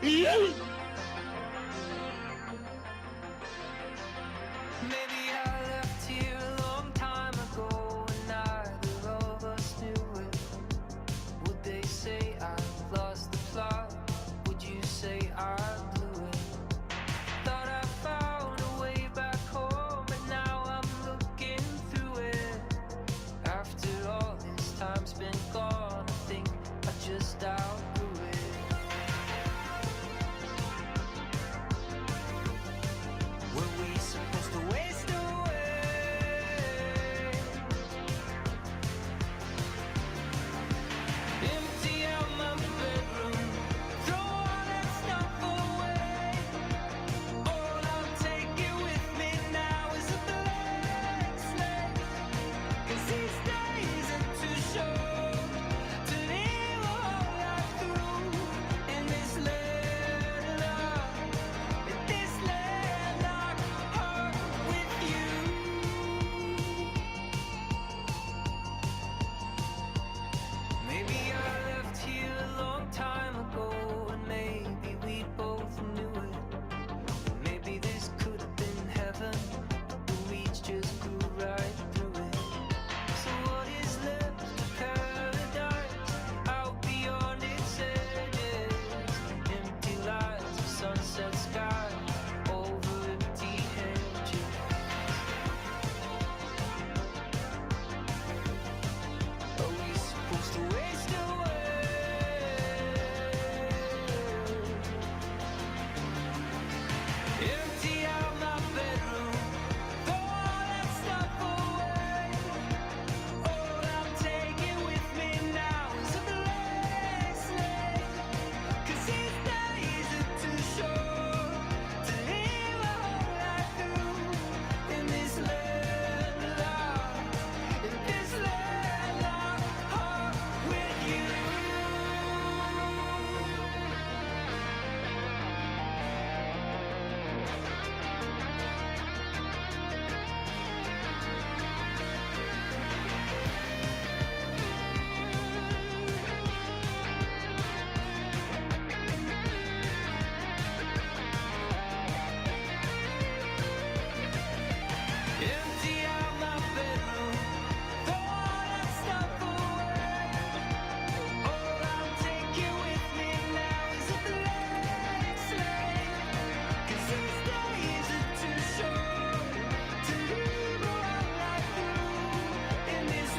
Maybe I left here a long time ago and neither of us knew it. Would they say I lost the plot? Would you say I blew it? Thought I found a way back home, but now I'm looking through it. After all this time spent gone, I think I just outgrew it. Were we supposed to waste away? Empty out my bedroom, throw all that stuff away. All I'm taking with me now is a blank slate. 'Cause these days are too short to live a whole life through in this landlocked, heart with you. Maybe I left here a long time ago, and maybe we both knew it. Maybe this could have been heaven, the weeds just grew right through it. So what is left of paradise out beyond its edges? Empty lights of sunset sky over empty hedges. Are we supposed to waste away? Empty out my bedroom, throw all that stuff away. All I'm taking with me now is a blank slate. 'Cause these days are too short to live a whole life through in this landlocked heart with you. Empty out my bedroom, throw all that stuff away. All I'm taking with me now is a blank slate. 'Cause these days are too short to live a whole life through in this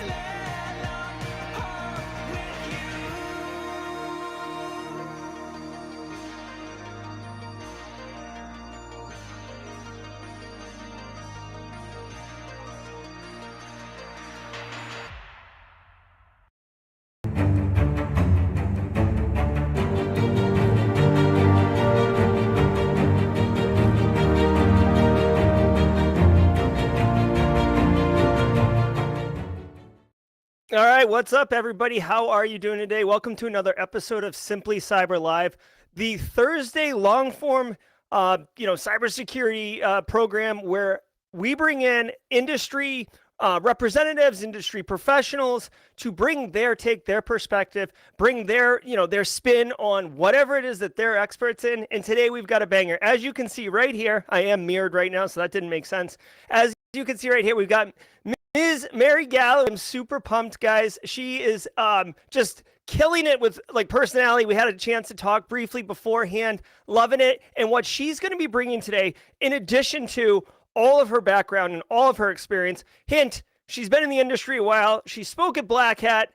landlocked heart with you. All right, what's up, everybody? How are you doing today? Welcome to another episode of Simply Cyber Live, the Thursday long-form, cybersecurity program where we bring in industry representatives, industry professionals to bring their take, their perspective, bring their spin on whatever it is that they're experts in. And today we've got a banger. As you can see right here, I am mirrored right now, so that didn't make sense. As you can see right here, we've got Ms. Mari Galloway. I'm super pumped, guys. She is just killing it with personality. We had a chance to talk briefly beforehand, loving it. And what she's going to be bringing today, in addition to all of her background and all of her experience, hint, she's been in the industry a while. She spoke at Black Hat,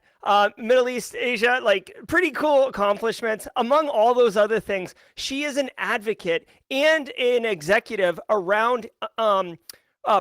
Middle East, Asia, pretty cool accomplishments. Among all those other things, she is an advocate and an executive around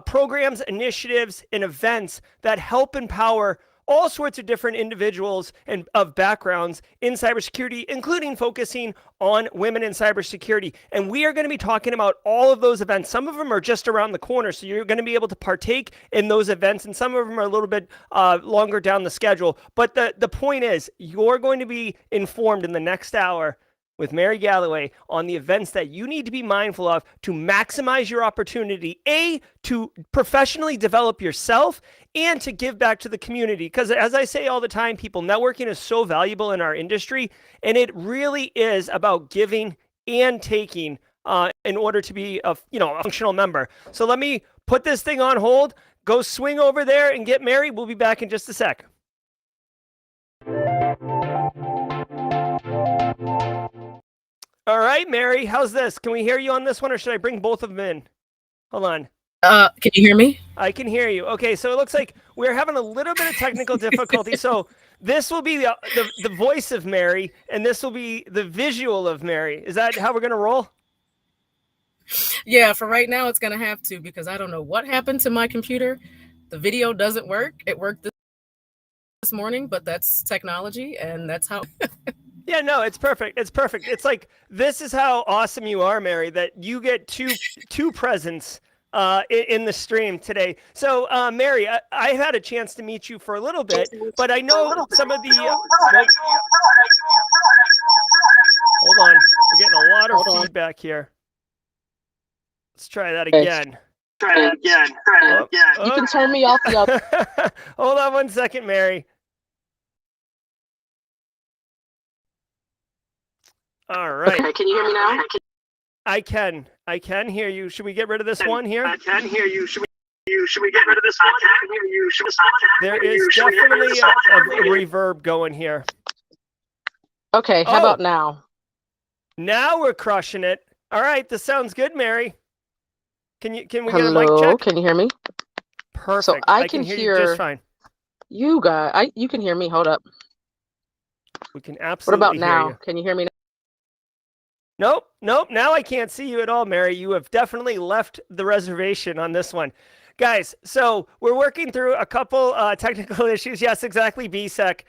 programs, initiatives, and events that help empower all sorts of different individuals and of backgrounds in cybersecurity, including focusing on women in cybersecurity. And we are going to be talking about all of those events. Some of them are just around the corner, so you're going to be able to partake in those events, and some of them are a little bit longer down the schedule. But the point is, you're going to be informed in the next hour with Mari Galloway on the events that you need to be mindful of to maximize your opportunity, to professionally develop yourself and to give back to the community. Because as I say all the time, people, networking is so valuable in our industry, and it really is about giving and taking in order to be a functional member. So let me put this thing on hold, go swing over there and get Mari. We'll be back in just a sec. All right, Mari, how's this? Can we hear you on this one, or should I bring both of them in? Hold on. Can you hear me? I can hear you. Okay, so it looks like we're having a little bit of technical difficulty. So this will be the voice of Mari, and this will be the visual of Mari. Is that how we're going to roll? Yeah, for right now, it's going to have to, because I don't know what happened to my computer. The video doesn't work. It worked this morning, but that's technology, and that's how... Yeah, no, it's perfect. It's perfect. It's like, this is how awesome you are, Mari, that you get two presents in the stream today. So, Mari, I had a chance to meet you for a little bit, but I know some of the... hold on. We're getting a lot of feedback here. Let's try that again. You can turn me off the other. Hold on one second, Mari. All right. Okay, can you hear me now? I can hear you. Should we get rid of this one here? I can hear you. Should we get rid of this one? I can hear you. There is definitely a reverb going here. Okay, how about now? Now we're crushing it. All right, this sounds good, Mari. Can we get a mic Hello, check? can you hear me? Perfect. So I can hear you just fine. You guys. You can hear me. Hold up. We can absolutely. What about now? You. Can you hear me now? Nope. Now I can't see you at all, Mari. You have definitely left the reservation on this one. Guys, so we're working through a couple technical issues. Yes, exactly, BSEC.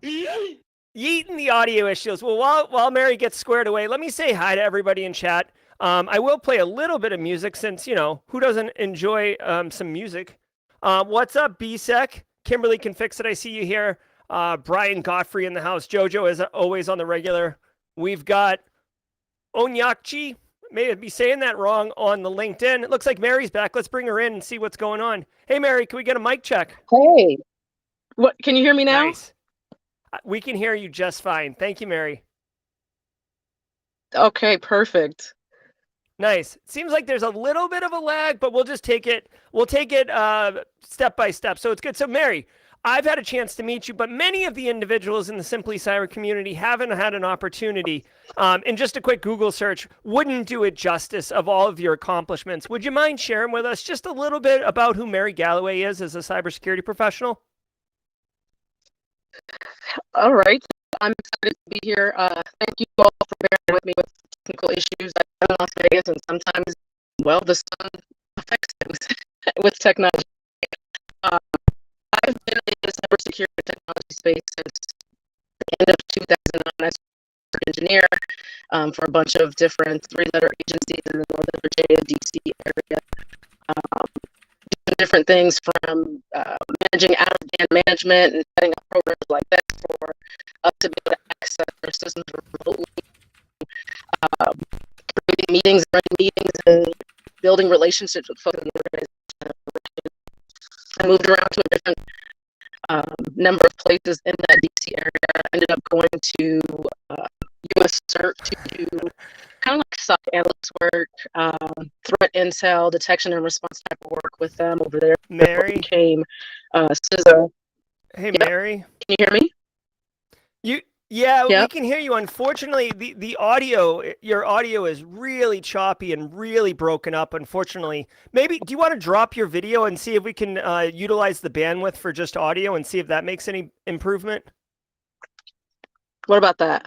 Yeeting the audio issues. Well, while Mari gets squared away, let me say hi to everybody in chat. I will play a little bit of music since, who doesn't enjoy some music? What's up, BSEC? Kimberly can fix it. I see you here. Brian Godfrey in the house. Jojo is always on the regular. We've got Onyakchi, may be saying that wrong, on the LinkedIn. It looks like Mari's back. Let's bring her in and see what's going on. Hey, Mari, can we get a mic check? Hey. What? Can you hear me now? Nice. We can hear you just fine. Thank you, Mari. Okay, perfect. Nice. Seems like there's a little bit of a lag, but we'll just take it. We'll take it step by step. So it's good. So, Mari, I've had a chance to meet you, but many of the individuals in the Simply Cyber community haven't had an opportunity. And just a quick Google search wouldn't do it justice of all of your accomplishments. Would you mind sharing with us just a little bit about who Mari Galloway is as a cybersecurity professional? All right. I'm excited to be here. Thank you all for bearing with me with technical issues. I live in Las Vegas, and sometimes, well, the sun affects things with technology. I've been in the cybersecurity technology space since the end of 2009 as an engineer for a bunch of different three-letter agencies in the Northern Virginia, DC area. Doing different things from managing out-of-band management and setting up programs like that for us to be able to access our systems remotely, creating meetings, running meetings, and building relationships with folks in the organization. I moved around to a different number of places in that DC area. I ended up going to US CERT to do kind of like SOC analyst work, threat intel, detection and response type of work with them over there. Mari? Became CISA. Hey, Yep. Mari? Can you hear me? Yeah, Yep. we can hear you. Unfortunately, the audio, your audio is really choppy and really broken up, unfortunately. Maybe, do you want to drop your video and see if we can utilize the bandwidth for just audio and see if that makes any improvement? What about that?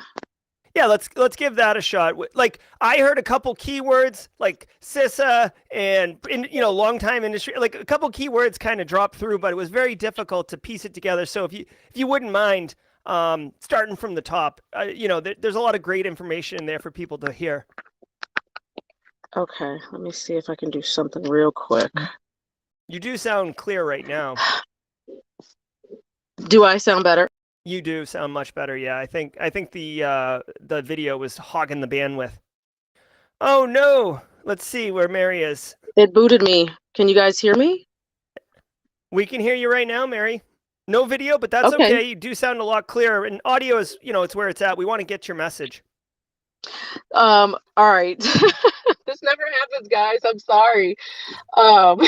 Yeah, let's give that a shot. Like, I heard a couple keywords like CISA and long time industry, like a couple keywords kind of dropped through, but it was very difficult to piece it together. So if you wouldn't mind starting from the top, there's a lot of great information in there for people to hear. Okay, let me see if I can do something real quick. You do sound clear right now. Do I sound better? You do sound much better. Yeah, I think the video was hogging the bandwidth. Oh no. Let's see where Mary is. It booted me. Can you guys hear me? We can hear you right now, Mary. No video, but that's Okay. okay. You do sound a lot clearer. And audio is, it's where it's at. We want to get your message. All right. This never happens, guys. I'm sorry. Um,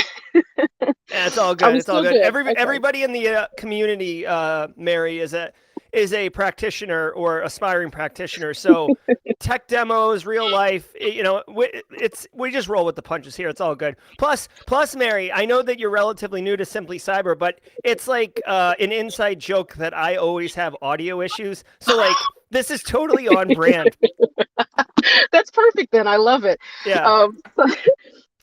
Yeah, it's all are good. we It's all still good. good? Okay. Everybody in the community, Mary, is a practitioner or aspiring practitioner. So tech demos, real life, we just roll with the punches here. It's all good. Plus, Mary, I know that you're relatively new to Simply Cyber, but it's like an inside joke that I always have audio issues. So like this is totally on brand. That's perfect then. I love it. Yeah.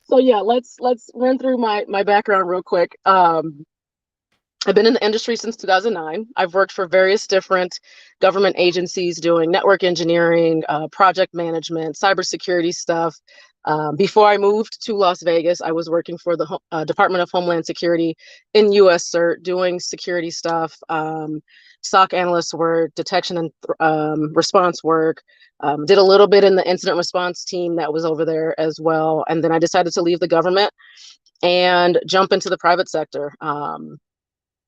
So yeah, let's run through my background real quick. I've been in the industry since 2009. I've worked for various different government agencies doing network engineering, project management, cybersecurity stuff. Before I moved to Las Vegas, I was working for the Department of Homeland Security in US CERT, doing security stuff, SOC analyst work, detection and response work. Did a little bit in the incident response team that was over there as well. And then I decided to leave the government and jump into the private sector.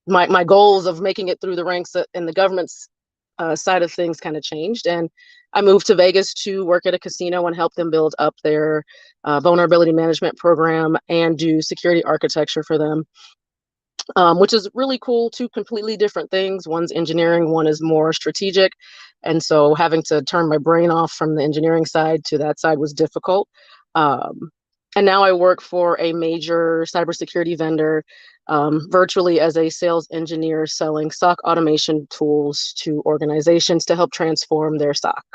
My goals of making it through the ranks in the government's side of things kind of changed, and I moved to Vegas to work at a casino and help them build up their vulnerability management program and do security architecture for them, which is really cool. Two completely different things. One's engineering, one is more strategic, and so having to turn my brain off from the engineering side to that side was difficult. And now I work for a major cybersecurity vendor, virtually as a sales engineer selling SOC automation tools to organizations to help transform their SOC.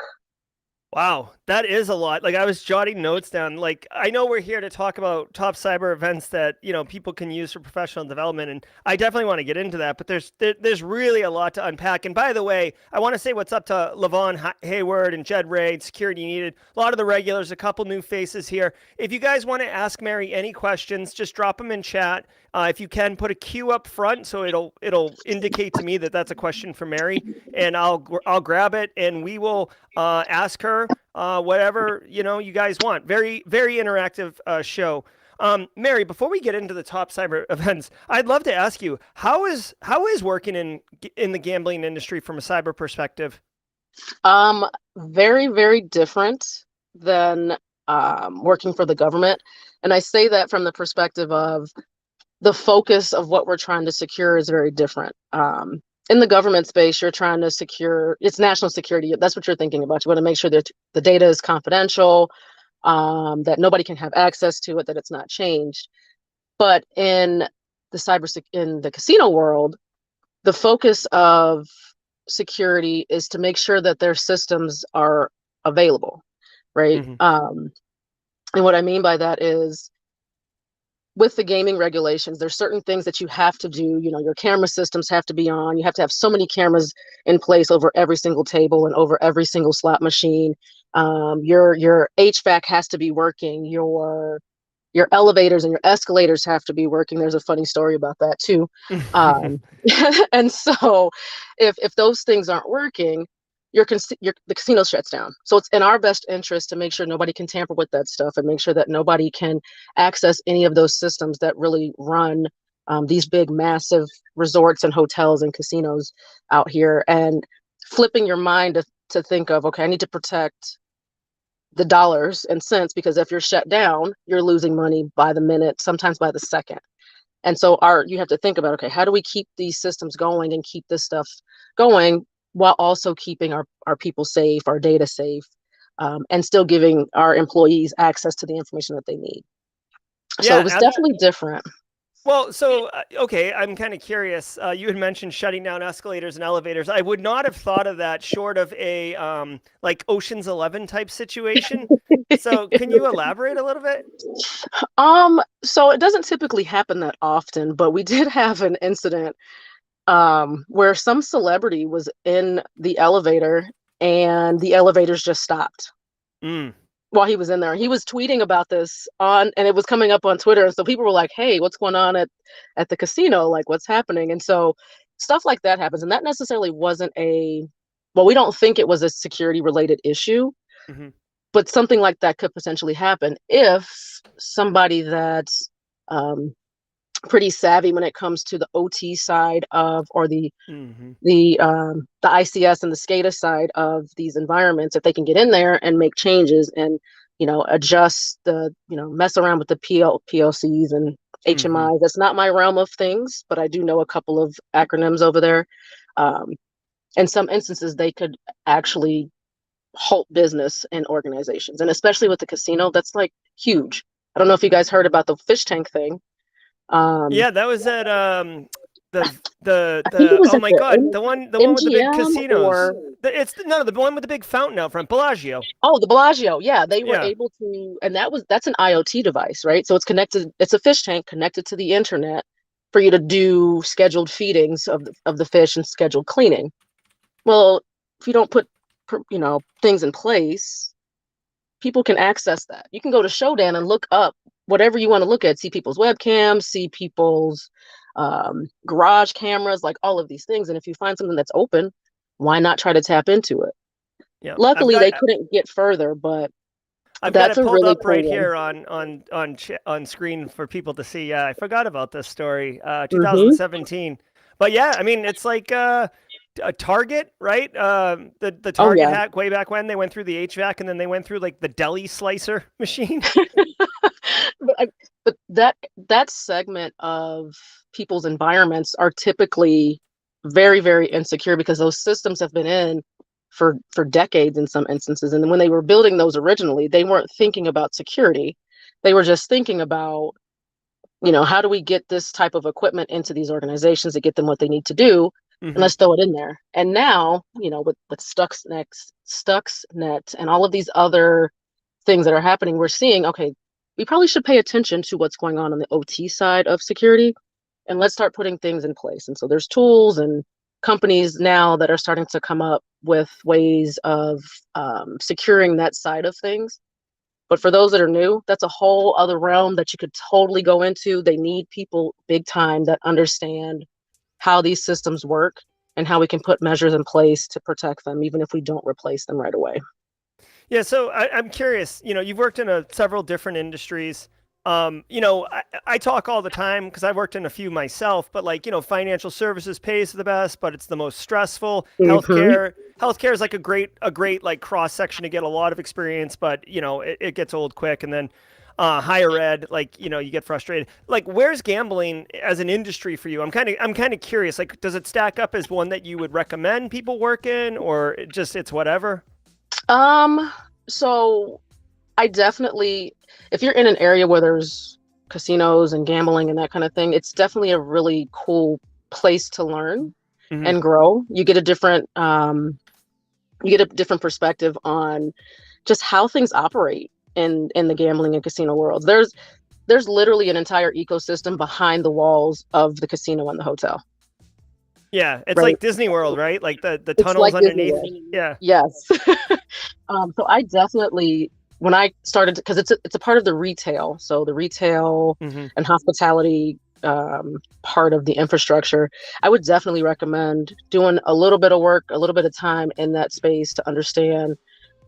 Wow, that is a lot. Like I was jotting notes down. Like I know we're here to talk about top cyber events that people can use for professional development, and I definitely want to get into that. But there's really a lot to unpack. And by the way, I want to say what's up to Levon Hayward and Jed Ray, Security Needed. A lot of the regulars, a couple new faces here. If you guys want to ask Mary any questions, just drop them in chat. If you can, put a Q up front so it'll indicate to me that that's a question for Mary, and I'll grab it and we will ask her whatever you guys want. Very very interactive show. Mary, before we get into the top cyber events, I'd love to ask you how is working in the gambling industry from a cyber perspective? Very very different than working for the government, and I say that from the perspective of the focus of what we're trying to secure is very different. In the government space, you're trying to secure, it's national security. That's what you're thinking about. You want to make sure that the data is confidential, that nobody can have access to it, that it's not changed. But in the casino world, the focus of security is to make sure that their systems are available, right? Mm-hmm. And what I mean by that is, with the gaming regulations, there's certain things that you have to do. Your camera systems have to be on. You have to have so many cameras in place over every single table and over every single slot machine. Your HVAC has to be working. Your elevators and your escalators have to be working. There's a funny story about that too. And so if those things aren't working, the casino shuts down. So it's in our best interest to make sure nobody can tamper with that stuff and make sure that nobody can access any of those systems that really run these big, massive resorts and hotels and casinos out here. And flipping your mind to think of, okay, I need to protect the dollars and cents, because if you're shut down, you're losing money by the minute, sometimes by the second. And so you have to think about, okay, how do we keep these systems going and keep this stuff going while also keeping our people safe, our data safe, and still giving our employees access to the information that they need. So it was definitely different. Well, so, okay, I'm kind of curious. You had mentioned shutting down escalators and elevators. I would not have thought of that short of a like Ocean's 11 type situation. So can you elaborate a little bit? So it doesn't typically happen that often, but we did have an incident where some celebrity was in the elevator and the elevators just stopped. Mm. while he was in there. He was tweeting about this and it was coming up on Twitter. And so people were like, hey, what's going on at the casino? Like, what's happening? And so stuff like that happens. And that necessarily wasn't well, we don't think it was a security related issue, Mm-hmm. but something like that could potentially happen if somebody that's pretty savvy when it comes to the OT side of, or the ICS and the SCADA side of these environments, if they can get in there and make changes and, adjust mess around with the PLCs and HMI. That's not my realm of things, but I do know a couple of acronyms over there. In some instances, they could actually halt business in organizations, and especially with the casino, that's like huge. I don't know if you guys heard about the fish tank thing. Yeah, that was at I think it was oh at my the God, the one with the big MGM casinos. or The one with the big fountain out front, Bellagio. oh, the Bellagio. Yeah, they were Yeah. able to, and that's an IoT device, right? So it's connected. It's a fish tank connected to the internet for you to do scheduled feedings of the fish and scheduled cleaning. Well, if you don't put things in place, people can access that. You can go to Shodan and look up whatever you want to look at, see people's webcams, see people's garage cameras, like all of these things. And if you find something that's open, why not try to tap into it? Yeah. Luckily, they couldn't get further, but I've that's got it a pulled really up right cool here on screen for people to see. Yeah, I forgot about this story. one. 2017. But yeah, I mean, it's like a Target, right? The Oh Target yeah. hack way back when they went through the HVAC, and then they went through like the deli slicer machine. but that segment of people's environments are typically very, very insecure because those systems have been in for decades in some instances. And when they were building those originally, they weren't thinking about security. They were just thinking about, how do we get this type of equipment into these organizations to get them what they need to do? And let's throw it in there. And now, with Stuxnet and all of these other things that are happening, we're seeing, okay, we probably should pay attention to what's going on the OT side of security, and let's start putting things in place. And so there's tools and companies now that are starting to come up with ways of securing that side of things. But for those that are new, that's a whole other realm that you could totally go into. They need people big time that understand how these systems work and how we can put measures in place to protect them, even if we don't replace them right away. Yeah, so I'm curious, you've worked in several different industries. I talk all the time because I worked in a few myself, but financial services pays the best, but it's the most stressful. Healthcare is like a great like cross section to get a lot of experience, but it gets old quick. And then higher ed, you get frustrated. Like, where's gambling as an industry for you? I'm kind of curious. Like, does it stack up as one that you would recommend people work in, or it's whatever? So I definitely, if you're in an area where there's casinos and gambling and that kind of thing, it's definitely a really cool place to learn and grow. You get a different perspective on just how things operate in the gambling and casino world. There's literally an entire ecosystem behind the walls of the casino and the hotel. Yeah, it's right? like Disney World, right? Like the tunnels like underneath. Yeah. Yes. So I definitely, when I started, because it's a part of the retail, so the retail and hospitality part of the infrastructure, I would definitely recommend doing a little bit of work, a little bit of time in that space to understand.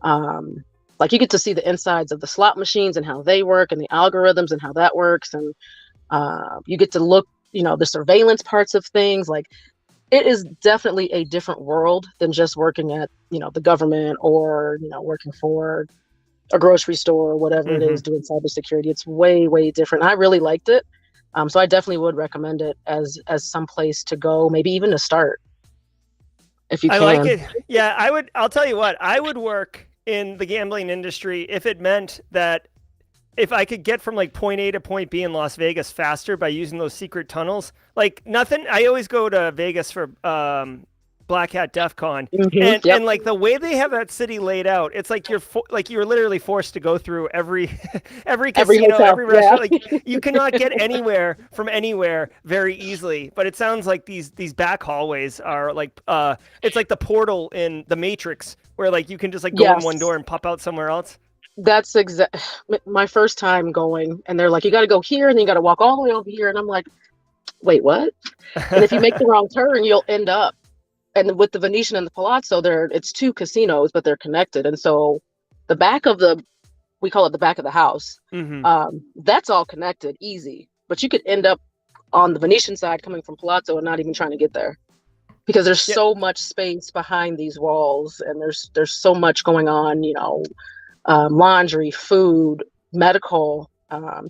Like, you get to see the insides of the slot machines and how they work and the algorithms and how that works. And you get to look, the surveillance parts of things. Like, it is definitely a different world than just working at, the government or, working for a grocery store or whatever it is, doing cybersecurity. It's way, way different. I really liked it. So I definitely would recommend it as some place to go, maybe even to start, if you can. I like it. Yeah, I'll tell you what, I would work in the gambling industry if it meant that if I could get from like point A to point B in Las Vegas faster by using those secret tunnels. Like, nothing, I always go to Vegas for Black Hat DEF CON, and like the way they have that city laid out, it's like you're literally forced to go through every casino, every restaurant. Yeah. Like, you cannot get anywhere from anywhere very easily. But it sounds like these back hallways are like it's like the portal in the Matrix, where like you can just like go in one door and pop out somewhere else. That's my first time going, and they're like, you got to go here, and then you got to walk all the way over here, and I'm like, wait, what? And if you make the wrong turn, you'll end up. And with the Venetian and the Palazzo, it's two casinos, but they're connected, and so the back of we call it the back of the house. That's all connected, easy. But you could end up on the Venetian side coming from Palazzo and not even trying to get there, because there's so much space behind these walls, and there's so much going on, laundry, food, medical,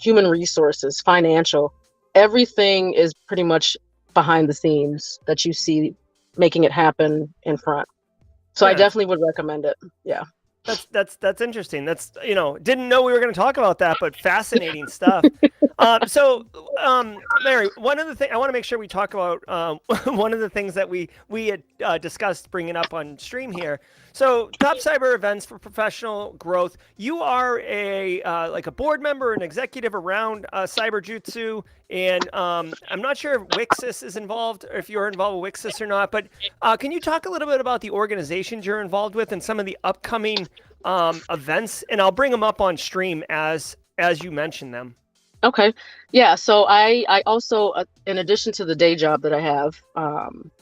human resources, financial. Everything is pretty much behind the scenes that you see making it happen in front. So I definitely would recommend it. Yeah. That's interesting. That's, didn't know we were going to talk about that, but fascinating stuff. Mari, one of the things I want to make sure we talk about, one of the things that we had discussed bringing up on stream here. So top cyber events for professional growth. You are like a board member, an executive around Cyberjutsu, and I'm not sure if Wixis is involved, or if you're involved with Wixis or not, but can you talk a little bit about the organizations you're involved with and some of the upcoming events? And I'll bring them up on stream as you mention them. Okay. Yeah. So I also, in addition to the day job that I have,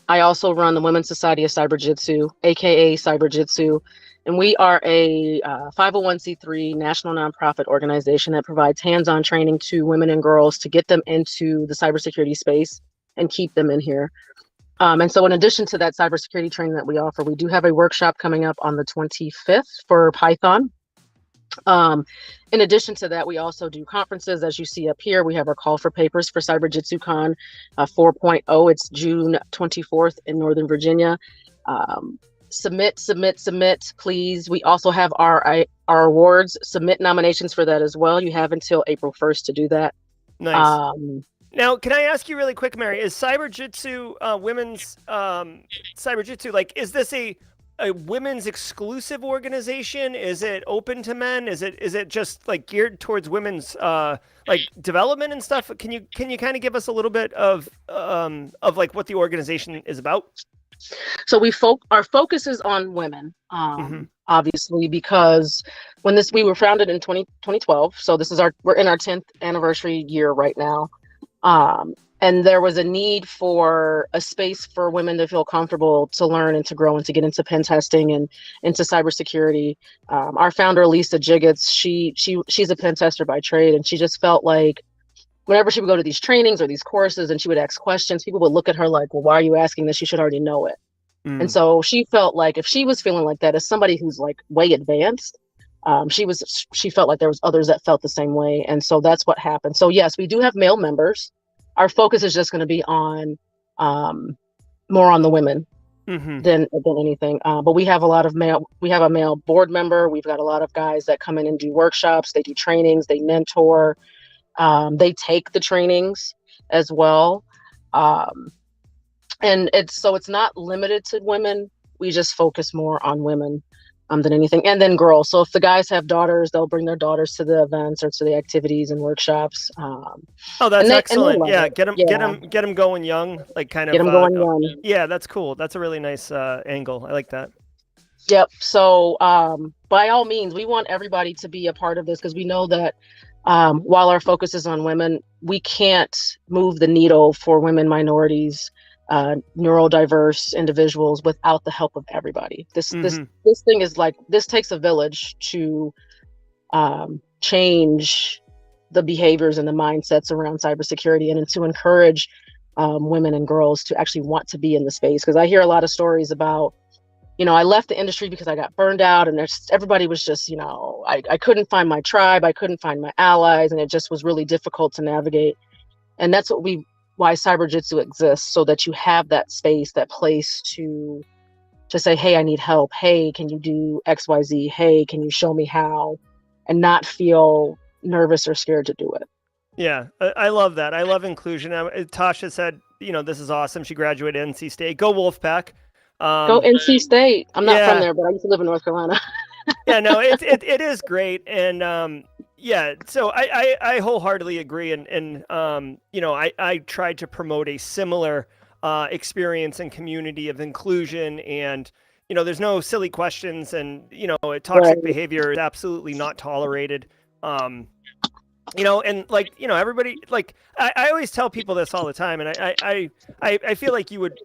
I also run the Women's Society of Cyberjutsu, aka Cyberjutsu, and we are a 501c3 national nonprofit organization that provides hands-on training to women and girls to get them into the cybersecurity space and keep them in here. And so in addition to that cybersecurity training that we offer, we do have a workshop coming up on the 25th for Python. In addition to that, we also do conferences. As you see up here, we have our call for papers for CyberjutsuCon 4.0. It's June 24th in Northern Virginia. Submit, please. We also have our awards. Submit nominations for that as well. You have until April 1st to do that. Nice. Now, can I ask you really quick, Mari, is Cyberjutsu, women's Cyberjutsu, like, is this a women's exclusive organization? Is it open to men? Is it just like geared towards women's like development and stuff? Can you kind of give us a little bit of like what the organization is about? So our focus is on women, obviously, because when we were founded in 2012. So we're in our 10th anniversary year right now. And there was a need for a space for women to feel comfortable to learn and to grow and to get into pen testing and into cybersecurity. Our founder, Lisa Jiggets, she's a pen tester by trade, and she just felt like whenever she would go to these trainings or these courses and she would ask questions, people would look at her like, well, why are you asking this? You should already know it. And so she felt like if she was feeling like that as somebody who's like way advanced, she felt like there was others that felt the same way. And so that's what happened. So yes, we do have male members. Our focus is just going to be on more on the women than anything. But we have a lot of we have a male board member. We've got a lot of guys that come in and do workshops. They do trainings, they mentor, they take the trainings as well. And it's not limited to women. We just focus more on women than anything, and then girls. So if the guys have daughters, they'll bring their daughters to the events or to the activities and workshops. Oh, that's excellent. Yeah, get them going young, like kind of. Get them going young. Yeah, that's cool. That's a really nice angle. I like that. Yep. So by all means, we want everybody to be a part of this, because we know that while our focus is on women, we can't move the needle for women, minorities, neurodiverse individuals without the help of everybody. This thing is like, this takes a village to change the behaviors and the mindsets around cybersecurity, and to encourage women and girls to actually want to be in the space. Because I hear a lot of stories about, I left the industry because I got burned out, and everybody was just, I couldn't find my tribe, I couldn't find my allies, and it just was really difficult to navigate. And that's why Cyberjutsu exists, so that you have that space, that place to say, hey, I need help. Hey, can you do XYZ? Hey, can you show me how? And not feel nervous or scared to do it. Yeah, I love that. I love inclusion. Tasha said, this is awesome. She graduated NC State. Go Wolfpack. Go NC State. I'm not from there, but I used to live in North Carolina. Yeah, no, it is great. And yeah, so I wholeheartedly agree. And I tried to promote a similar experience and community of inclusion and, there's no silly questions, and toxic behavior is absolutely not tolerated. And everybody, I always tell people this all the time, and I feel like you would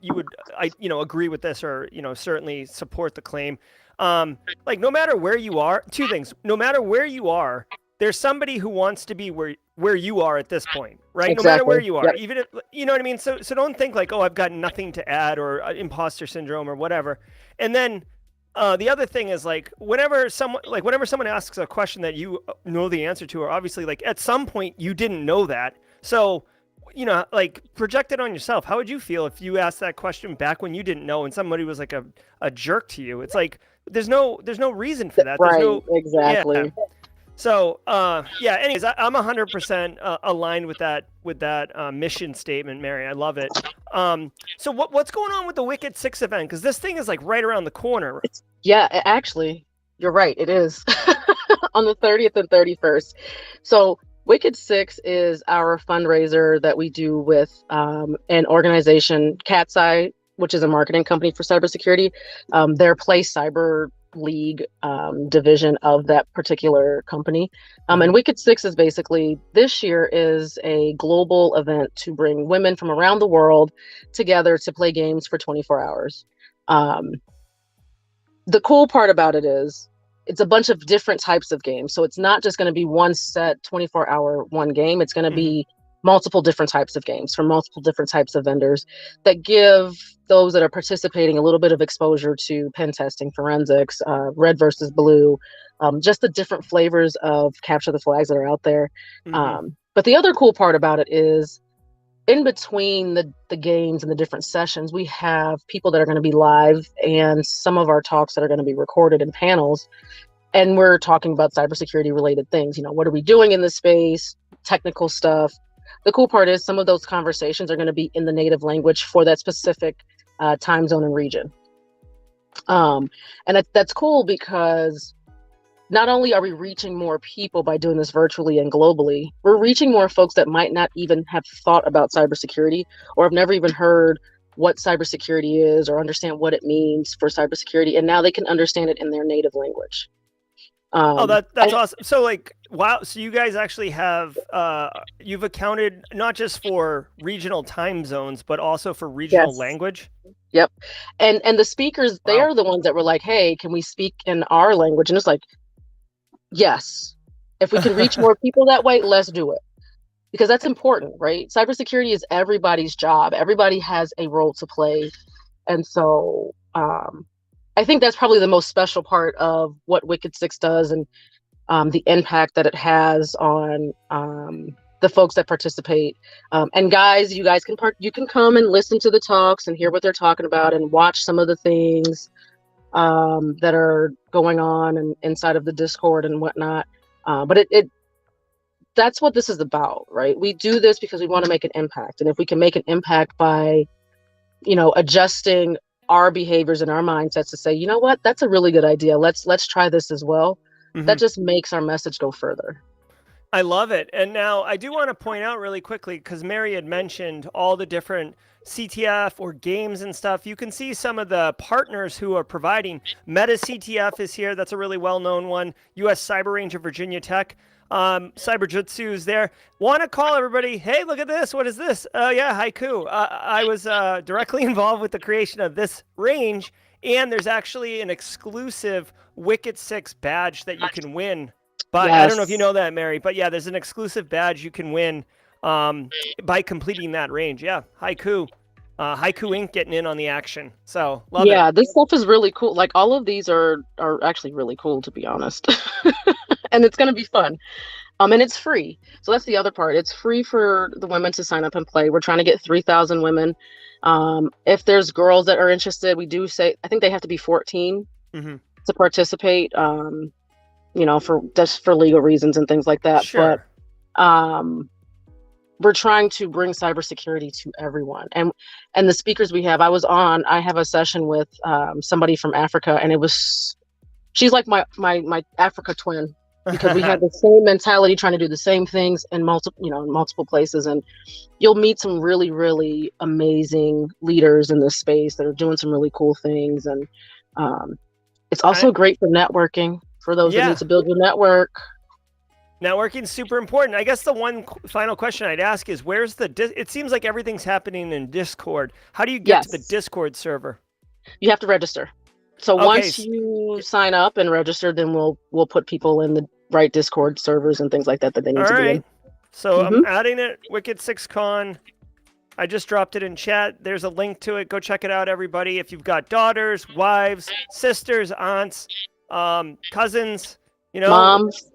agree with this, or certainly support the claim. No matter where you are, two things: no matter where you are, there's somebody who wants to be where you are at this point, right? Exactly. No matter where you are, Yep. even if you know what I mean. So don't think like, oh, I've got nothing to add, or imposter syndrome or whatever. And then the other thing is whenever someone asks a question that you know the answer to, or obviously at some point you didn't know that. So, project it on yourself. How would you feel if you asked that question back when you didn't know and somebody was like a jerk to you? It's like, there's no reason for that. Right. Exactly. Yeah. So, anyways, I'm 100% aligned with that mission statement, Mary. I love it. So what's going on with the Wicked 6 event? Because this thing is right around the corner. Actually, you're right. It is on the 30th and 31st. So Wicked 6 is our fundraiser that we do with an organization, Cat's Eye, which is a marketing company for cybersecurity. Their Play Cyber League division of that particular company. And Wicked 6 is basically, this year is a global event to bring women from around the world together to play games for 24 hours. The cool part about it is it's a bunch of different types of games. So it's not just going to be one set 24-hour one game. It's going to be multiple different types of games from multiple different types of vendors that give those that are participating a little bit of exposure to pen testing, forensics, red versus blue, just the different flavors of capture the flags that are out there. But the other cool part about it is, in between the games and the different sessions, we have people that are going to be live, and some of our talks that are going to be recorded in panels. And we're talking about cybersecurity related things. What are we doing in this space? Technical stuff. The cool part is some of those conversations are going to be in the native language for that specific time zone and region. And that's cool because not only are we reaching more people by doing this virtually and globally, we're reaching more folks that might not even have thought about cybersecurity, or have never even heard what cybersecurity is or understand what it means for cybersecurity. And now they can understand it in their native language. That's awesome. So wow. So you guys actually have, you've accounted not just for regional time zones, but also for regional language. Yep. And the speakers, they are the ones that were like, hey, can we speak in our language? And it's like, yes, if we can reach more people that way, let's do it. Because that's important, right? Cybersecurity is everybody's job. Everybody has a role to play. And so I think that's probably the most special part of what Wicked 6 does, and the impact that it has on the folks that participate. And guys, you guys can come and listen to the talks and hear what they're talking about, and watch some of the things that are going on and inside of the Discord and whatnot. But that's what this is about, right? We do this because we want to make an impact. And if we can make an impact by, adjusting our behaviors and our mindsets to say, you know what, that's a really good idea. Let's try this as well. That just makes our message go further. I love it. And now I do want to point out really quickly, because Mary had mentioned all the different CTF or games and stuff. You can see some of the partners who are providing. Meta CTF is here. That's a really well-known one. US Cyber Range of Virginia Tech. Cyberjutsu is there. Want to call everybody, hey, look at this. What is this? Oh, yeah, Haiku. I was directly involved with the creation of this range, and there's actually an exclusive Wicked 6 badge that you can win. But I don't know if you know that, Mary, but yeah, there's an exclusive badge you can win by completing that range. Yeah, Haiku. Haiku Inc. getting in on the action. So love it. Yeah, this stuff is really cool. Like, all of these are actually really cool, to be honest. And it's going to be fun. And it's free. So that's the other part. It's free for the women to sign up and play. We're trying to get 3,000 women. If there's girls that are interested, we do say, I think they have to be 14 to participate, for legal reasons and things like that. Sure. But we're trying to bring cybersecurity to everyone. And the speakers we have, I have a session with somebody from Africa, and she's like my Africa twin, because we have the same mentality, trying to do the same things in multiple places. And you'll meet some really, really amazing leaders in this space that are doing some really cool things. And It's also great for networking for those that need to build your network. Networking is super important. I guess the one final question I'd ask is, where's it seems like everything's happening in Discord. How do you get to the Discord server? You have to register. So once you sign up and register, then we'll put people in the right Discord servers and things like that they need to be in. So I'm adding it, Wicked 6Con. I just dropped it in chat. There's a link to it. Go check it out, everybody. If you've got daughters, wives, sisters, aunts, cousins, moms.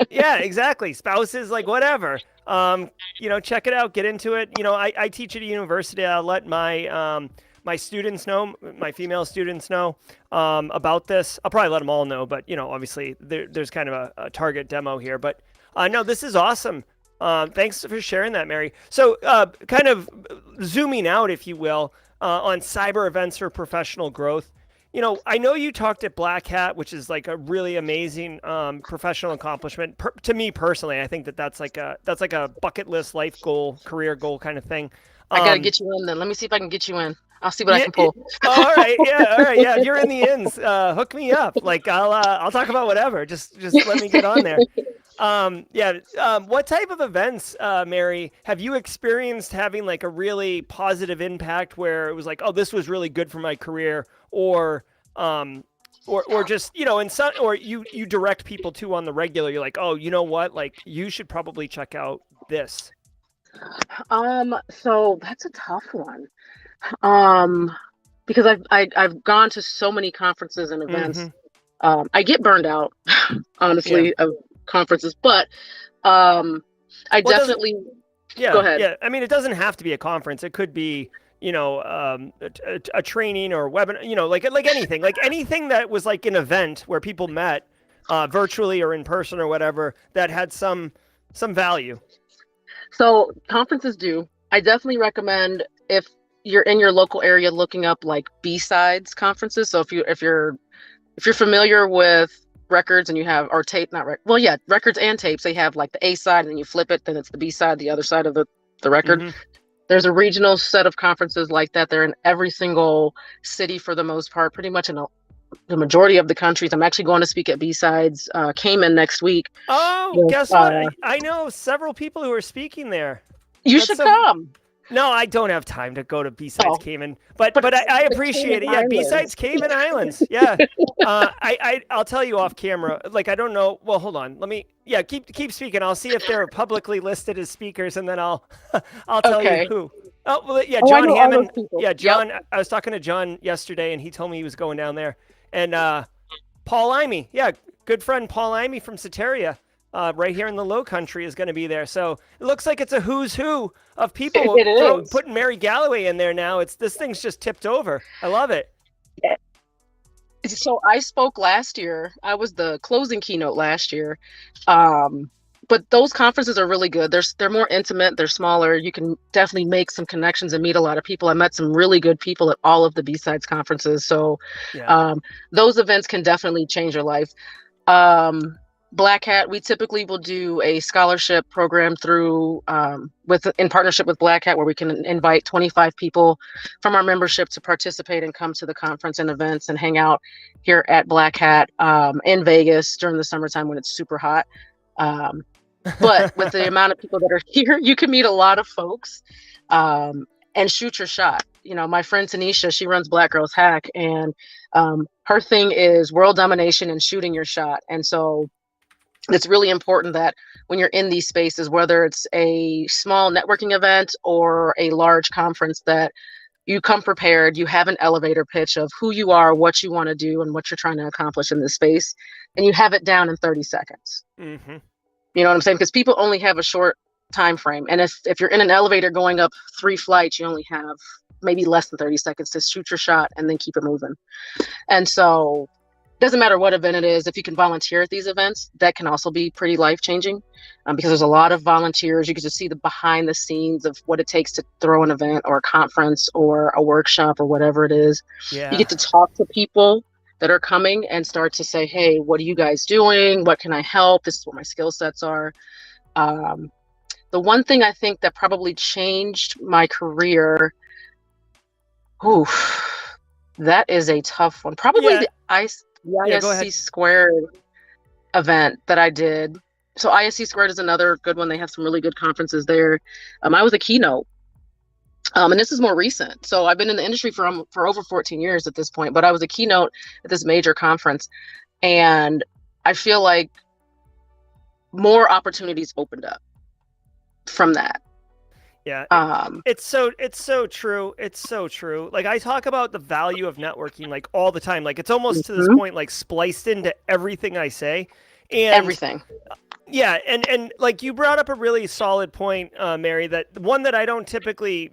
Yeah, exactly. Spouses, like whatever. Check it out. Get into it. I teach at a university. I'll let my students know, my female students know about this. I'll probably let them all know, but obviously there's kind of a target demo here. But no, this is awesome. Thanks for sharing that, Mari. So kind of zooming out, if you will, on cyber events for professional growth. I know you talked at Black Hat, which is like a really amazing professional accomplishment. To me personally, I think that's like a bucket list life goal, career goal kind of thing. I gotta get you in then. Let me see if I can get you in. I'll see what I can pull. All right. Yeah. If you're in the ins, hook me up. Like I'll talk about whatever. Just let me get on there. What type of events, Mari, have you experienced having like a really positive impact where it was like, oh, this was really good for my career, or just, or you direct people to on the regular, you're like, oh, you know what? Like you should probably check out this. So that's a tough one. Because I've gone to so many conferences and events. I get burned out, honestly, of conferences, but definitely go ahead. Yeah, I mean, it doesn't have to be a conference. It could be a training or webinar, like anything that was like an event where people met virtually or in person or whatever that had some value. So conferences I definitely recommend, if you're in your local area, looking up like B-sides conferences. So if you're familiar with records and you have, or tape, records and tapes, they have like the A side and then you flip it, then it's the B side, the other side of the record. There's a regional set of conferences like that. They're in every single city for the most part, pretty much in the majority of the countries. I'm actually going to speak at B-sides Cayman next week. Oh, guess what? I know several people who are speaking there. You should come. No, I don't have time to go to B-sides Cayman, but I appreciate it. Yeah, B-sides Cayman Islands. Yeah, I'll tell you off camera. Like I don't know. Well, hold on. Let me. Yeah, keep speaking. I'll see if they're publicly listed as speakers, and then I'll tell you who. Oh, well, yeah, John Hammond. Yeah, John. Yep. I was talking to John yesterday, and he told me he was going down there. And Paul Imey. Yeah, good friend Paul Imey from Soteria. Right here in the Low Country is going to be there. So it looks like it's a who's who of people. It is. Putting Mari Galloway in there now. This thing's just tipped over. I love it. Yeah. So I spoke last year. I was the closing keynote last year. But those conferences are really good. They're more intimate. They're smaller. You can definitely make some connections and meet a lot of people. I met some really good people at all of the B-sides conferences. So those events can definitely change your life. Black Hat, we typically will do a scholarship program through in partnership with Black Hat, where we can invite 25 people from our membership to participate and come to the conference and events and hang out here at Black Hat in Vegas during the summertime when it's super hot. But with the amount of people that are here, you can meet a lot of folks and shoot your shot. My friend Tanisha, she runs Black Girls Hack, and her thing is world domination and shooting your shot. And so it's really important that when you're in these spaces, whether it's a small networking event or a large conference, that you come prepared, you have an elevator pitch of who you are, what you want to do, and what you're trying to accomplish in this space, and you have it down in 30 seconds. Mm-hmm. You know what I'm saying? Because people only have a short time frame. And if you're in an elevator going up 3 flights, you only have maybe less than 30 seconds to shoot your shot and then keep it moving. And so doesn't matter what event it is, if you can volunteer at these events, that can also be pretty life-changing because there's a lot of volunteers. You get to see the behind the scenes of what it takes to throw an event or a conference or a workshop or whatever it is. Yeah. You get to talk to people that are coming and start to say, hey, what are you guys doing? What can I help? This is what my skill sets are. The one thing I think that probably changed my career, That is a tough one. Probably Yeah. the Yeah, go ahead. ISC Squared event that I did. So ISC Squared is another good one. They have some really good conferences there. I was a keynote. And this is more recent. So I've been in the industry for over 14 years at this point, but I was a keynote at this major conference. And I feel like more opportunities opened up from that. Yeah, it's so true. It's so true. Like I talk about the value of networking like all the time. Like it's almost to this point like spliced into everything I say. And everything. Yeah, and like you brought up a really solid point, Mary, that one that I don't typically,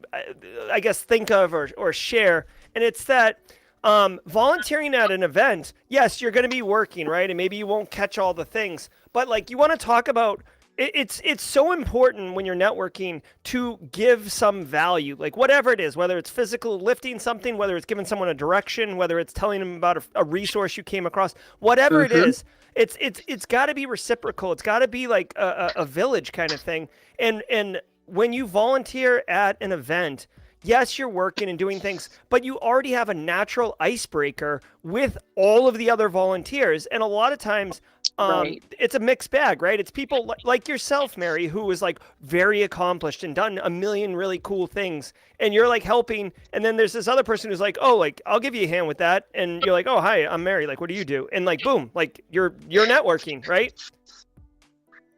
I guess, think of or share, and it's that volunteering at an event, yes, you're going to be working, right? And maybe you won't catch all the things, but like you want to talk about it's so important when you're networking to give some value, like whatever it is, whether it's physical lifting something, whether it's giving someone a direction, whether it's telling them about a resource you came across, whatever it is, it's got to be reciprocal. It's got to be like a village kind of thing. And when you volunteer at an event, yes, you're working and doing things, but you already have a natural icebreaker with all of the other volunteers. And a lot of times, Right. it's a mixed bag, right? It's people like yourself, Mary, who is like very accomplished and done a million really cool things, and you're like helping. And then there's this other person who's like, oh, like I'll give you a hand with that, and you're like, oh, hi, I'm Mary. Like, what do you do? And like, boom, like you're networking, right?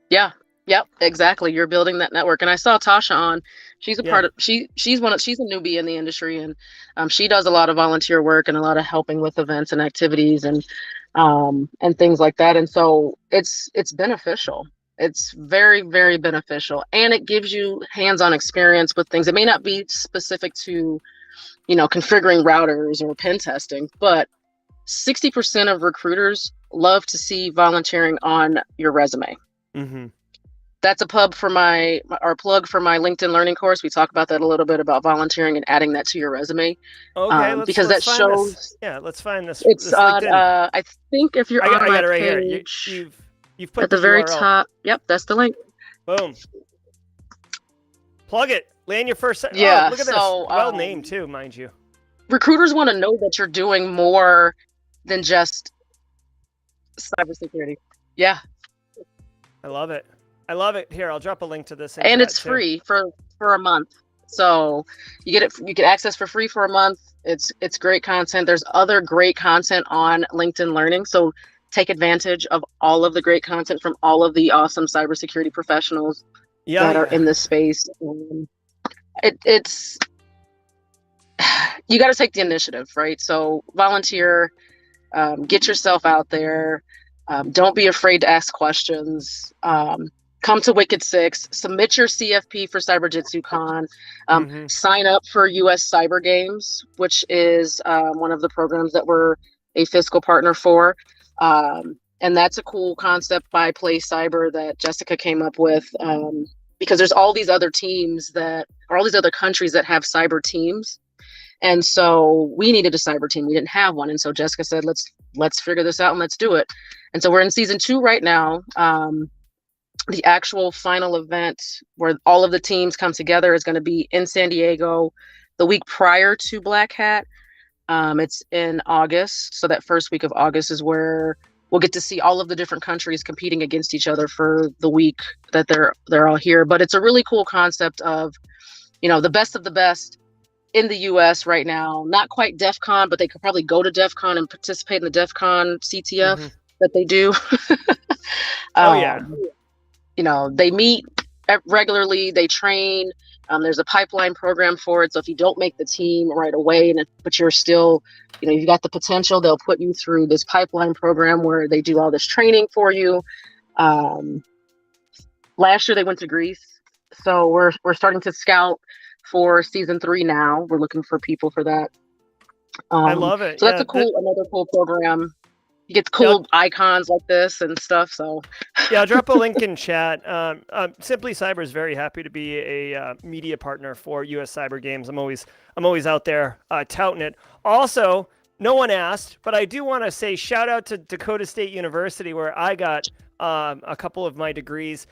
Yeah. Yep, exactly. You're building that network. And I saw Tasha on. She's a part of she's a newbie in the industry, and she does a lot of volunteer work and a lot of helping with events and activities and things like that. And so it's beneficial. It's very, very beneficial. And it gives you hands-on experience with things. It may not be specific to, configuring routers or pen testing, but 60% of recruiters love to see volunteering on your resume. Mm-hmm. That's a plug for my LinkedIn Learning course. We talk about that a little bit about volunteering and adding that to your resume. Okay, because that shows. This. Yeah, let's find this. It's this on. LinkedIn. I think if you're on I my got it right page, here. You've put at the very URL. top. Yep, that's the link. Boom. Plug it. Land your first. Yeah. Oh, look at this. Well named too, mind you. Recruiters want to know that you're doing more than just cybersecurity. Yeah. I love it. Here, I'll drop a link to this. And it's free for a month. So you get access for free for a month. It's great content. There's other great content on LinkedIn Learning. So take advantage of all of the great content from all of the awesome cybersecurity professionals that are in this space. It's you got to take the initiative, right? So volunteer, get yourself out there. Don't be afraid to ask questions. Come to Wicked 6, submit your CFP for Cyberjutsu Con, sign up for US Cyber Games, which is one of the programs that we're a fiscal partner for. And that's a cool concept by Play Cyber that Jessica came up with, because there's all these other countries that have cyber teams. And so we needed a cyber team. We didn't have one. And so Jessica said, let's figure this out and let's do it. And so we're in season 2 right now. The actual final event where all of the teams come together is going to be in San Diego the week prior to Black Hat. It's in August. So that first week of August is where we'll get to see all of the different countries competing against each other for the week that they're all here. But it's a really cool concept of, the best of the best in the US right now. Not quite DEF CON, but they could probably go to DEF CON and participate in the DEF CON CTF that they do. They meet regularly, they train. There's a pipeline program for it. So if you don't make the team right away, but you're still, you've got the potential, they'll put you through this pipeline program where they do all this training for you. Last year they went to Greece. So we're starting to scout for season 3 now. We're looking for people for that. I love it. So that's another cool program. You get cool icons like this and stuff. So I'll drop a link in chat. Simply Cyber is very happy to be a media partner for US Cyber Games. I'm always out there touting it. Also, no one asked, but I do want to say shout out to Dakota State University, where I got a couple of my degrees.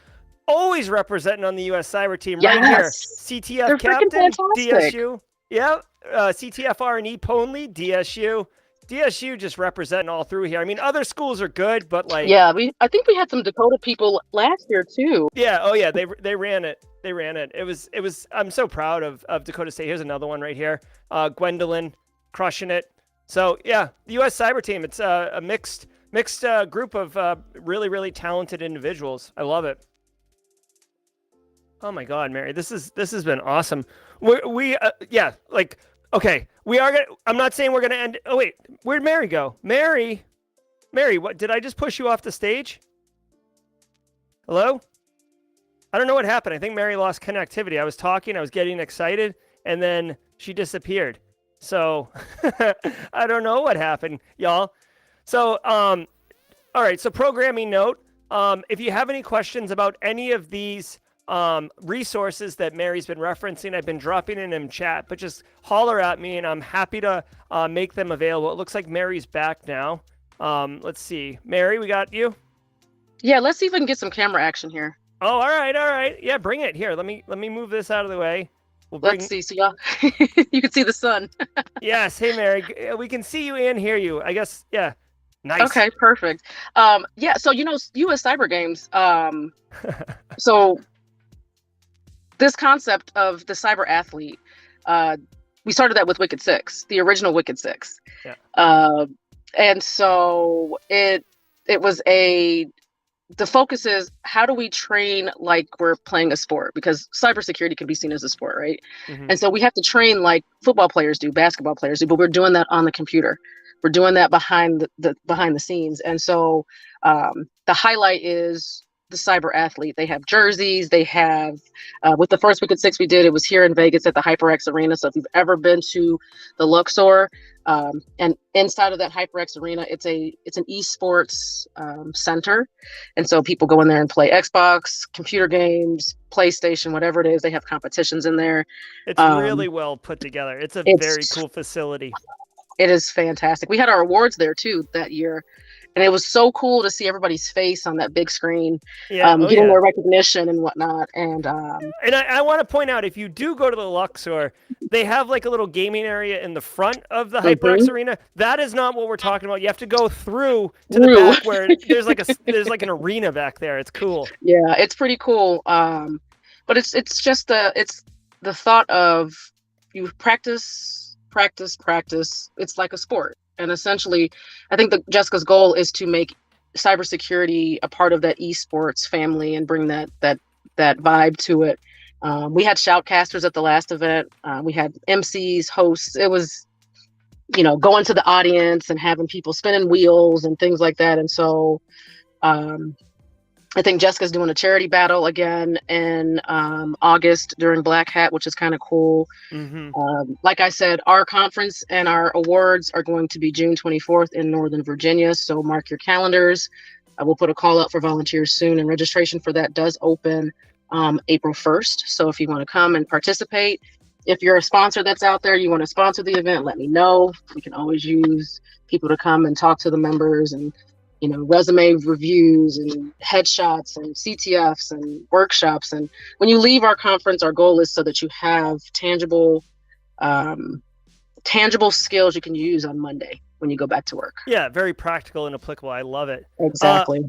Always representing on the US Cyber team, right here. CTF They're captain, fantastic. DSU. Yep. CTFR and E Ponley, DSU just representing all through here. I mean, other schools are good, but like, Yeah, I think we had some Dakota people last year too. yeah, oh yeah, they ran it. They ran it. It was. I'm so proud of Dakota State. Here's another one right here. Gwendolyn crushing it. So yeah, the U.S. Cyber Team. It's a mixed group of really talented individuals. I love it. Oh my God, Mary, this has been awesome. Yeah, like, okay, we are gonna. I'm not saying we're gonna end. Oh wait, where'd Mary go? Mary, what did I just push you off the stage? Hello? I don't know what happened. I think Mary lost connectivity. I was talking, I was getting excited, and then she disappeared. So I don't know what happened, y'all. So all right. So programming note. If you have any questions about any of these resources that Mary's been referencing, I've been dropping in chat, but just holler at me and I'm happy to make them available. It looks like Mary's back now. Let's see. Mary, we got you? Yeah, let's see if we can get some camera action here. Oh, all right. Yeah, bring it. Here, let me move this out of the way. Let's see. So y'all, you can see the sun. Yes. Hey, Mary, we can see you and hear you. I guess. Yeah. Nice. Okay, perfect. Yeah. So U.S. Cyber Games. So this concept of the cyber athlete, we started that with Wicked Six, the original Wicked Six. Yeah. And so it was the focus is how do we train like we're playing a sport, because cybersecurity can be seen as a sport, right? Mm-hmm. And so we have to train like football players do, basketball players do, but we're doing that on the computer. We're doing that behind the scenes. And so the highlight is the cyber athlete. They have jerseys. They have with the first Wicked Six we did, it was here in Vegas at the HyperX Arena. So if you've ever been to the Luxor, and inside of that HyperX Arena, it's an esports center, and so people go in there and play Xbox, computer games, PlayStation, whatever it is. They have competitions in there. It's really well put together. It's a very cool facility. It is fantastic. We had our awards there too that year, and it was so cool to see everybody's face on that big screen, getting their recognition and whatnot. And I want to point out, if you do go to the Luxor, they have like a little gaming area in the front of the HyperX Arena. That is not what we're talking about. You have to go through to the back where there's like an arena back there. It's cool. Yeah, it's pretty cool. But it's just the thought of you practice. It's like a sport. And essentially, I think that Jessica's goal is to make cybersecurity a part of that esports family and bring that vibe to it. We had shoutcasters at the last event. We had MCs, hosts. It was, going to the audience and having people spinning wheels and things like that. And so I think Jessica's doing a charity battle again in August during Black Hat, which is kind of cool. Mm-hmm. Like I said, our conference and our awards are going to be June 24th in Northern Virginia. So mark your calendars. I will put a call out for volunteers soon, and registration for that does open April 1st. So if you want to come and participate, if you're a sponsor that's out there, you want to sponsor the event, let me know. We can always use people to come and talk to the members and resume reviews and headshots and CTFs and workshops. And when you leave our conference, our goal is so that you have tangible skills you can use on Monday when you go back to work. Yeah, very practical and applicable. I love it. Exactly.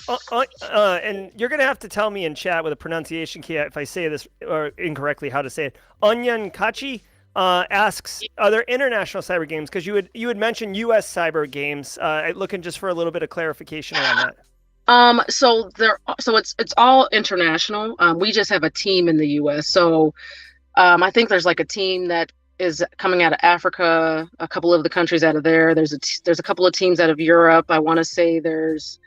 And you're going to have to tell me in chat with a pronunciation key if I say this or incorrectly how to say it. Onyan Kachi asks, are there international cyber games? Because you had mentioned U.S. cyber games. Looking just for a little bit of clarification around that. So it's all international. We just have a team in the U.S. So I think there's like a team that is coming out of Africa, a couple of the countries out of there. There's a couple of teams out of Europe. I want to say there's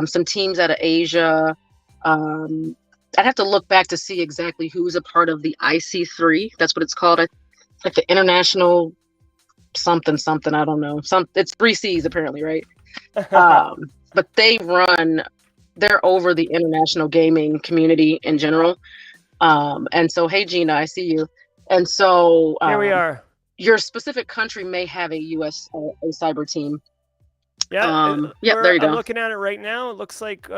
some teams out of Asia. I'd have to look back to see exactly who's a part of the IC3. That's what it's called. Like the international something. I don't know. It's 3 C's apparently, right? But they're over the international gaming community in general. And so, hey, Gina, I see you. And so here we are. Your specific country may have a U.S. a cyber team. Yeah. There you go. I'm looking at it right now. It looks like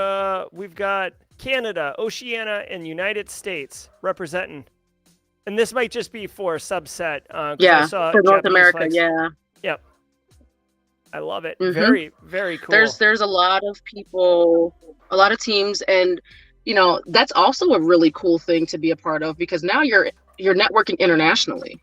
we've got Canada, Oceania, and United States representing. And this might just be for a subset. 'Cause I Yeah, saw for North Japanese America. flags. Yeah. Yep. I love it. Mhm. Very, very cool. There's a lot of people, a lot of teams, and that's also a really cool thing to be a part of, because now you're networking internationally.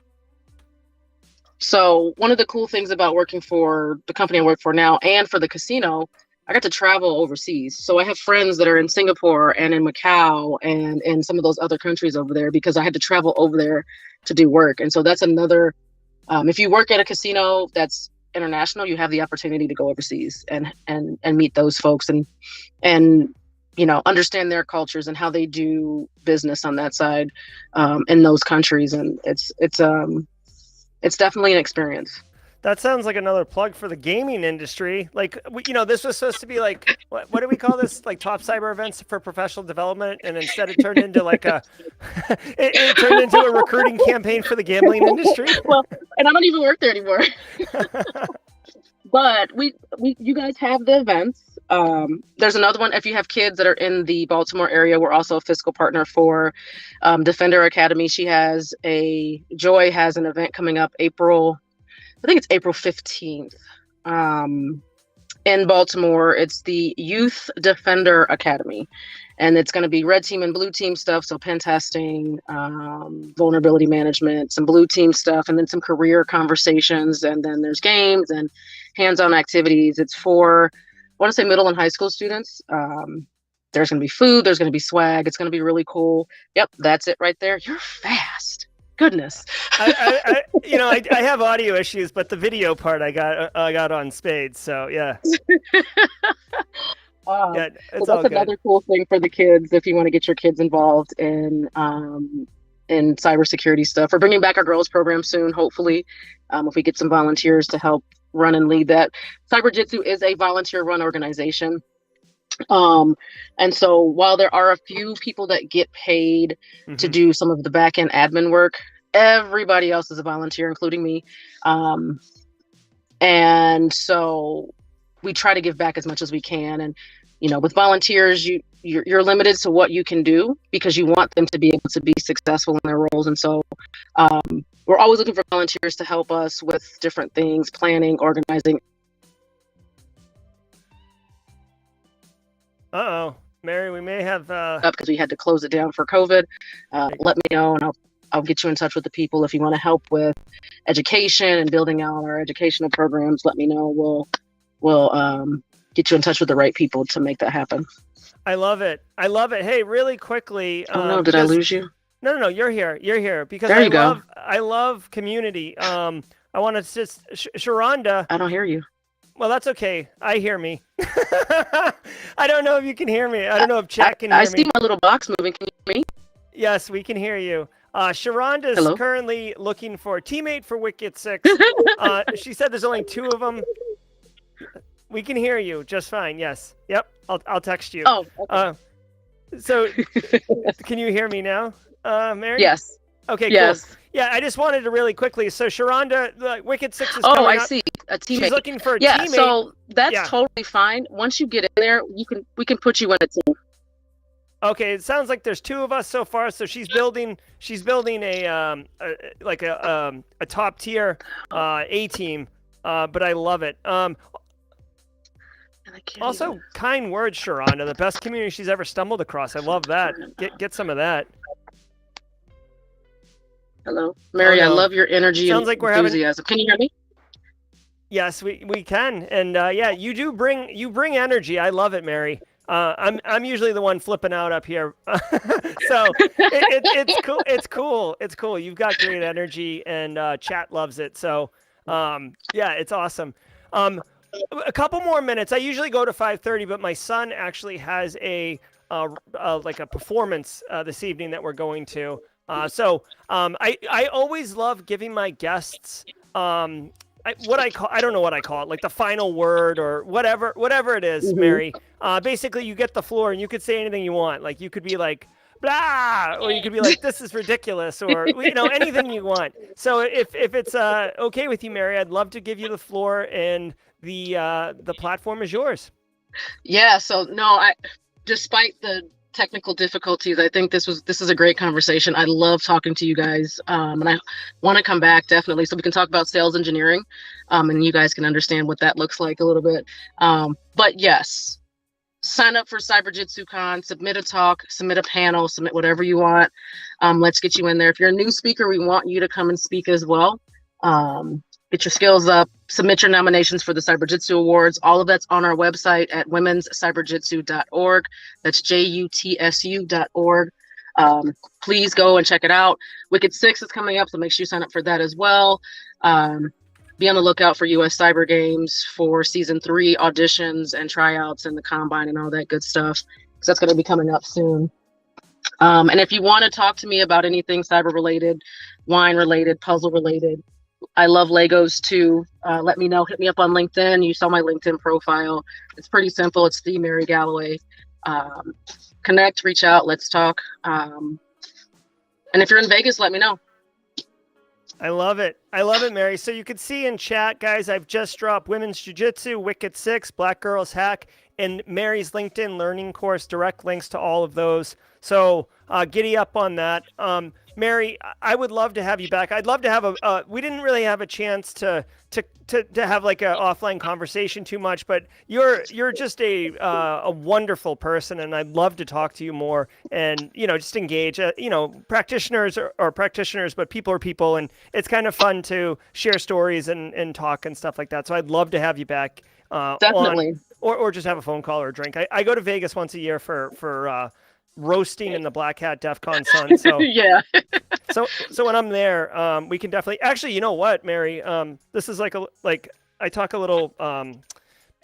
So one of the cool things about working for the company I work for now and for the casino, I got to travel overseas. So I have friends that are in Singapore and in Macau and in some of those other countries over there, because I had to travel over there to do work. And so that's another, if you work at a casino that's international, you have the opportunity to go overseas and meet those folks and understand their cultures and how they do business on that side, in those countries. And it's definitely an experience. That sounds like another plug for the gaming industry. Like, this was supposed to be like, what do we call this? Like top cyber events for professional development. And instead it turned into like it turned into a recruiting campaign for the gambling industry. Well, and I don't even work there anymore. But you guys have the events. There's another one. If you have kids that are in the Baltimore area, we're also a fiscal partner for Defender Academy. Joy has an event coming up I think it's April 15th. In Baltimore, it's the Youth Defender Academy. And it's going to be red team and blue team stuff. So pen testing, vulnerability management, some blue team stuff, and then some career conversations. And then there's games and hands-on activities. It's for, I want to say, middle and high school students. There's going to be food. There's going to be swag. It's going to be really cool. Yep, that's it right there. You're fast. Goodness. I have audio issues, but the video part I got on spades. So yeah. Yeah, it's so all that's good. another cool thing for the kids if you want to get your kids involved in cybersecurity stuff. We're bringing back our girls program soon, hopefully, if we get some volunteers to help run and lead that. Cyberjutsu is a volunteer-run organization. And so while there are a few people that get paid to do some of the back-end admin work, everybody else is a volunteer, including me. And so we try to give back as much as we can. And with volunteers, you're limited to what you can do because you want them to be able to be successful in their roles. And so we're always looking for volunteers to help us with different things, planning, organizing. Uh-oh, Mary, we may have because we had to close it down for COVID. Let me know, and I'll get you in touch with the people. If you want to help with education and building out our educational programs, let me know. We'll get you in touch with the right people to make that happen. I love it. Hey, really quickly. Oh no, did I lose you? No, you're here because I love community. I want to just Sharonda. I don't hear you. Well, that's okay. I hear me. I don't know if you can hear me. I don't know if chat can hear me. I see my little box moving. Can you hear me? Yes, we can hear you. Sharonda is currently looking for a teammate for Wicked 6. She said there's only 2 of them. We can hear you just fine. Yes. Yep. I'll text you. Oh. Okay. So, can you hear me now, Mary? Yes. Okay. Yes. Cool. Yeah, I just wanted to really quickly. So Sharonda, Wicked 6 is coming coming I up. see. A teammate. She's looking for a teammate. So that's totally fine. Once you get in there, we can put you in a team. Okay, it sounds like there's 2 of us so far. So she's building a top tier A team. But I love it. Also, kind words, Sharonda. The best community she's ever stumbled across. I love that. Get some of that. Hello, Mary. I love your energy. Sounds like we're enthusiasm. Can you hear me? Yes, we can. And yeah, you bring energy. I love it, Mary. I'm usually the one flipping out up here. So it's cool. It's cool. You've got great energy, and chat loves it. So yeah, it's awesome. A couple more minutes. I usually go to 5:30, but my son actually has a performance this evening that we're going to. So I always love giving my guests I don't know what I call it, like the final word or whatever it is, Mary. Basically, you get the floor and you could say anything you want. Like you could be like blah, or you could be like this is ridiculous, or anything you want. So if it's okay with you, Mary, I'd love to give you the floor, and the platform is yours. Yeah. So no, despite technical difficulties. I think this is a great conversation. I love talking to you guys, and I want to come back definitely so we can talk about sales engineering, and you guys can understand what that looks like a little bit. But yes, sign up for Cyberjutsu Con, submit a talk, submit a panel, submit whatever you want. Let's get you in there. If you're a new speaker, we want you to come and speak as well. Get your skills up, submit your nominations for the Cyberjutsu Awards. All of that's on our website at womenscyberjutsu.org. That's JUTSU.org. Please go and check it out. Wicked 6 is coming up, so make sure you sign up for that as well. Be on the lookout for US Cyber Games for season 3 auditions and tryouts and the combine and all that good stuff, because that's going to be coming up soon. And if you want to talk to me about anything cyber related, wine related, puzzle related, I love Legos too. Let me know. Hit me up on LinkedIn. You saw my LinkedIn profile. It's pretty simple. It's the Mari Galloway. Connect, reach out, let's talk. And if you're in Vegas, let me know. I love it. I love it, Mari. So you can see in chat, guys, I've just dropped Women's Jiu-Jitsu, Wicked 6, Black Girls Hack, and Mari's LinkedIn learning course, direct links to all of those. So giddy up on that. Mari, I would love to have you back. I'd love to have we didn't really have a chance to have like an offline conversation too much, but you're just a wonderful person, and I'd love to talk to you more and, just engage, practitioners are practitioners, but people are people, and it's kind of fun to share stories and talk and stuff like that. So I'd love to have you back. Definitely. Or just have a phone call or a drink. I go to Vegas once a year for roasting in the Black Hat DEF CON sun. So yeah. so when I'm there, we can definitely, actually, you know what, Mari, this is like I talk a little,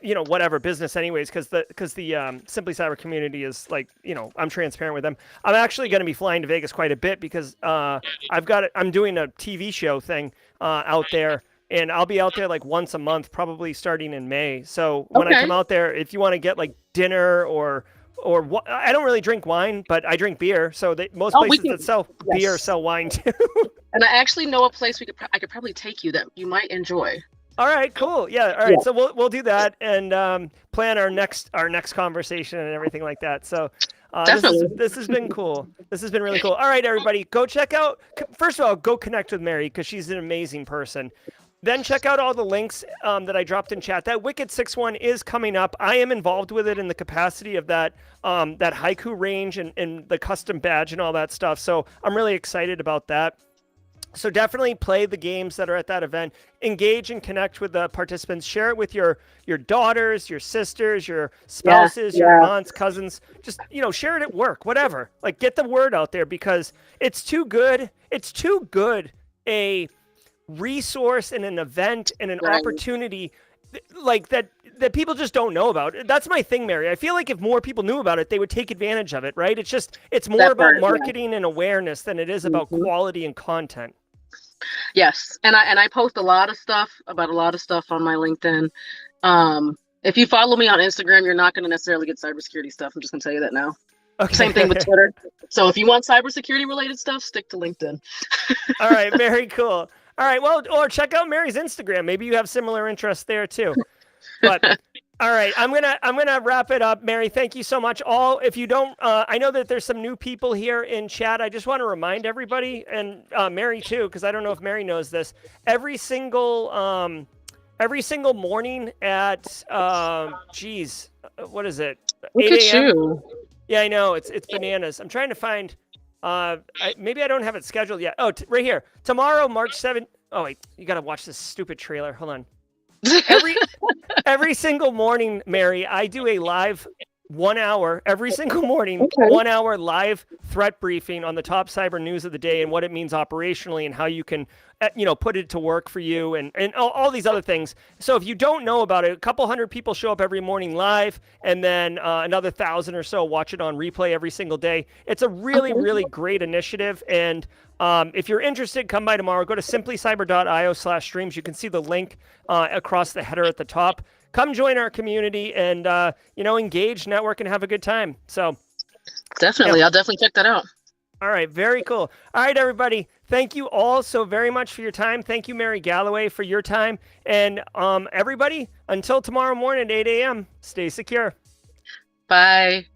whatever business anyways, because the Simply Cyber community is like, I'm transparent with them. I'm actually going to be flying to Vegas quite a bit because I'm doing a TV show thing out there. And I'll be out there like once a month, probably starting in May. So when I come out there, if you want to get like dinner or I don't really drink wine, but I drink beer. So most places that sell beer sell wine too. And I actually know a place I could probably take you that you might enjoy. All right, cool. Yeah. All right. Yeah. So we'll do that and plan our next conversation and everything like that. So this has been cool. This has been really cool. All right, everybody, go check out. First of all, go connect with Mari because she's an amazing person. Then check out all the links that I dropped in chat. That Wicked 6-1 is coming up. I am involved with it in the capacity of that haiku range and the custom badge and all that stuff. So I'm really excited about that. So definitely play the games that are at that event. Engage and connect with the participants. Share it with your daughters, your sisters, your spouses, your aunts, cousins. Just, share it at work, whatever. Like, get the word out there because it's too good. It's too good a resource and an event and an opportunity like that people just don't know about. That's my thing, Mari. I feel like if more people knew about it, they would take advantage of it, right? It's more about marketing and awareness than it is about quality and content. Yes. And I post a lot of stuff on my LinkedIn. If you follow me on Instagram, you're not going to necessarily get cybersecurity stuff. I'm just going to tell you that now. Okay. Same thing with Twitter. So if you want cybersecurity related stuff, stick to LinkedIn. All right. Very cool. All right, well, or check out Mari's Instagram. Maybe you have similar interests there too. But all right, I'm gonna wrap it up. Mari, thank you so much. If you don't, I know that there's some new people here in chat. I just want to remind everybody, and Mari too, because I don't know if Mari knows this. Every single morning at what is it? 8 a.m. Yeah, I know it's bananas. I'm trying to find. Maybe I don't have it scheduled yet. Oh, right here. Tomorrow, March 7th. Oh, wait. You got to watch this stupid trailer. Hold on. Every single morning, Mari, I do a live 1 hour, every single morning, 1 hour live threat briefing on the top cyber news of the day and what it means operationally and how you can, put it to work for you and all these other things. So if you don't know about it, a couple hundred people show up every morning live and then another 1,000 or so watch it on replay every single day. It's a really, really great initiative. And if you're interested, come by tomorrow. Go to simplycyber.io/streams. You can see the link across the header at the top. Come join our community and, engage, network, and have a good time. So definitely, I'll definitely check that out. All right. Very cool. All right, everybody. Thank you all so very much for your time. Thank you, Mari Galloway, for your time. And everybody, until tomorrow morning at 8 a.m., stay secure. Bye.